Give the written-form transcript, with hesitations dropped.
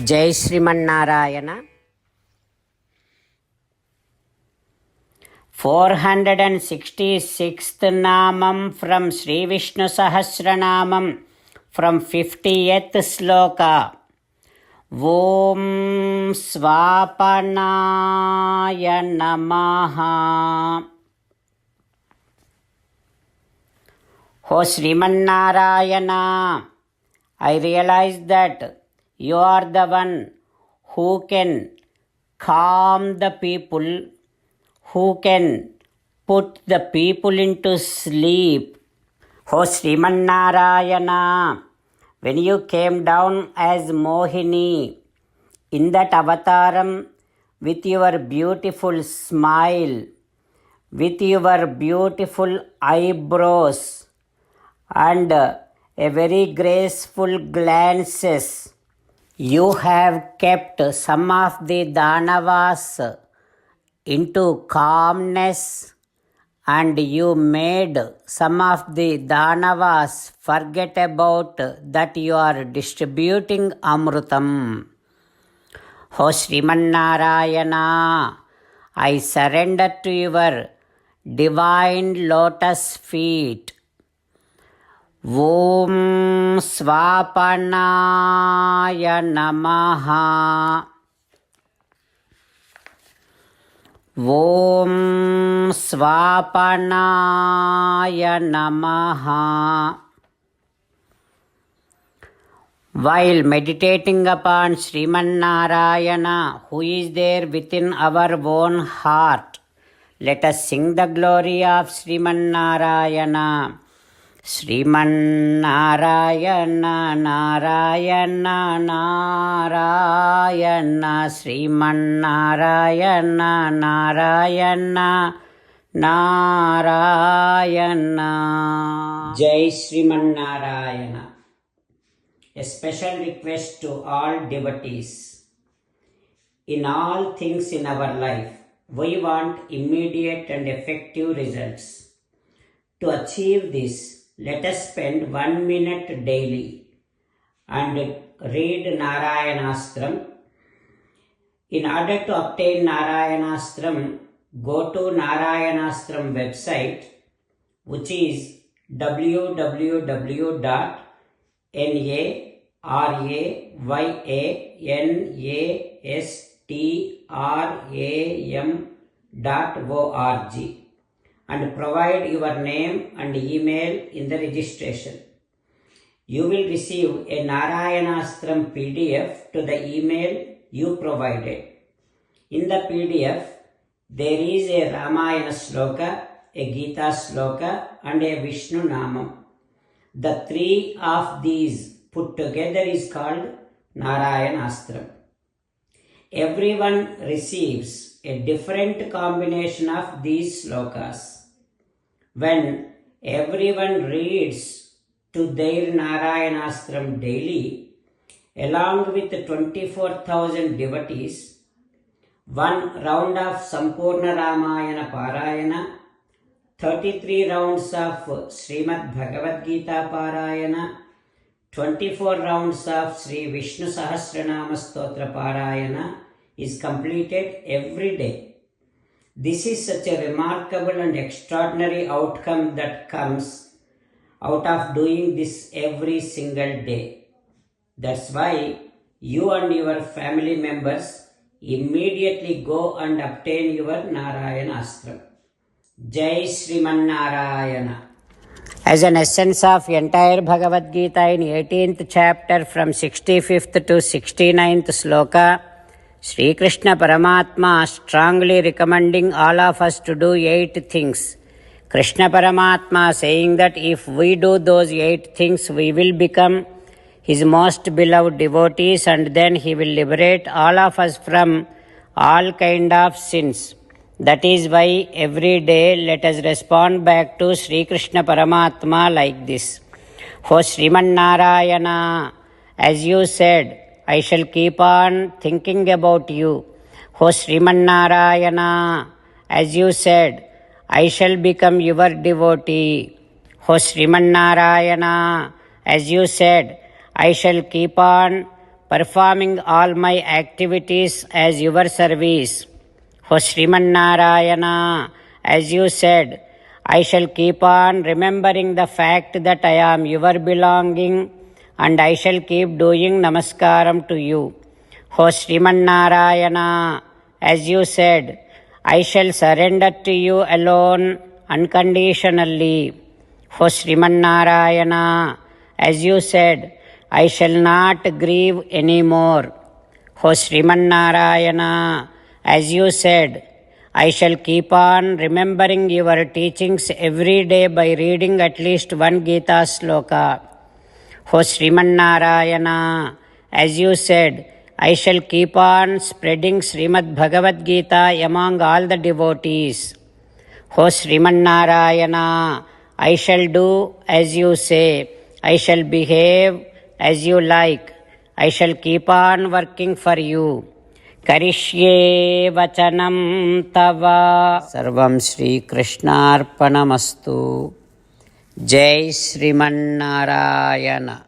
జై శ్రీమన్నారాయణ. 466th నామం from Sri Vishnu Sahasranamam from 50th శ్లోక. ఓం స్వాపనాయ నమః. ఓ Srimannarayana, I realize that you are the one who can calm the people, who can put the people into sleep. O Srimannarayana, when you came down as Mohini in that avataram with your beautiful smile, with your beautiful eyebrows and a very graceful glances, you have kept some of the Danavas into calmness, and you made some of the Danavas forget about that you are distributing Amrutam. O Srimannarayana, I surrender to your divine lotus feet. ఓం స్వాపనాయ నమః. ఓం స్వాపనాయ నమః. While meditating upon Srimanarayana, who is there within our own heart, let us sing the glory of Srimanarayana. Srimannarayana Narayana Narayana, Srimannarayana Narayana Narayana. జై Srimannarayana. A special request to all devotees. In all things in our life, we want immediate and effective results. To achieve this, let us spend 1 minute daily and read Narayanastram. In order to obtain Narayanastram, go to Narayanastram website, which is www.narayanastram.org, and provide your name and email in the registration. You will receive a Narayanastram PDF to the email you provided. In the PDF, there is a Ramayana Sloka, a Gita Sloka, and a Vishnu Namam. The three of these put together is called Narayanastram. Everyone receives a different combination of these slokas. When everyone reads to their Narayanastram daily, along with 24,000 devotees, one round of Sampurna Ramayana Parayana, 33 rounds of Srimad Bhagavad Gita Parayana, 24 rounds of Sri Vishnu Sahasranama Stotra Parayana is completed every day. This is such a remarkable and extraordinary outcome that comes out of doing this every single day. That's why you and your family members immediately go and obtain your Narayanastram. Jai Srimannarayana. As an essence of entire Bhagavad Gita in 18th chapter from 65th to 69th sloka, Sri Krishna Paramatma strongly recommending all of us to do 8 things. Krishna Paramatma saying that if we do those 8 things, we will become his most beloved devotees, and then he will liberate all of us from all kind of sins. That is why every day let us respond back to Sri Krishna Paramatma like this. O Srimannarayana, as you said, I shall keep on thinking about you. O Srimannarayana, as you said, I shall become your devotee. O Srimannarayana, as you said, I shall keep on performing all my activities as your service. O Srimannarayana, as you said, I shall keep on remembering the fact that I am your belonging, and I shall keep doing namaskaram to you. O Srimannarayana, as you said, I shall surrender to you alone unconditionally. O Srimannarayana, as you said, I shall not grieve anymore. O Srimannarayana, as you said, I shall keep on remembering your teachings every day by reading at least one Gita sloka. O Srimannarayana, as you said, I shall keep on spreading Srimad Bhagavad Gita among all the devotees. O Srimannarayana, I shall do as you say. I shall behave as you like. I shall keep on working for you. Karishye vachanam tava. Sarvam Shri Krishnarpanamastu. Jai Srimannarayana.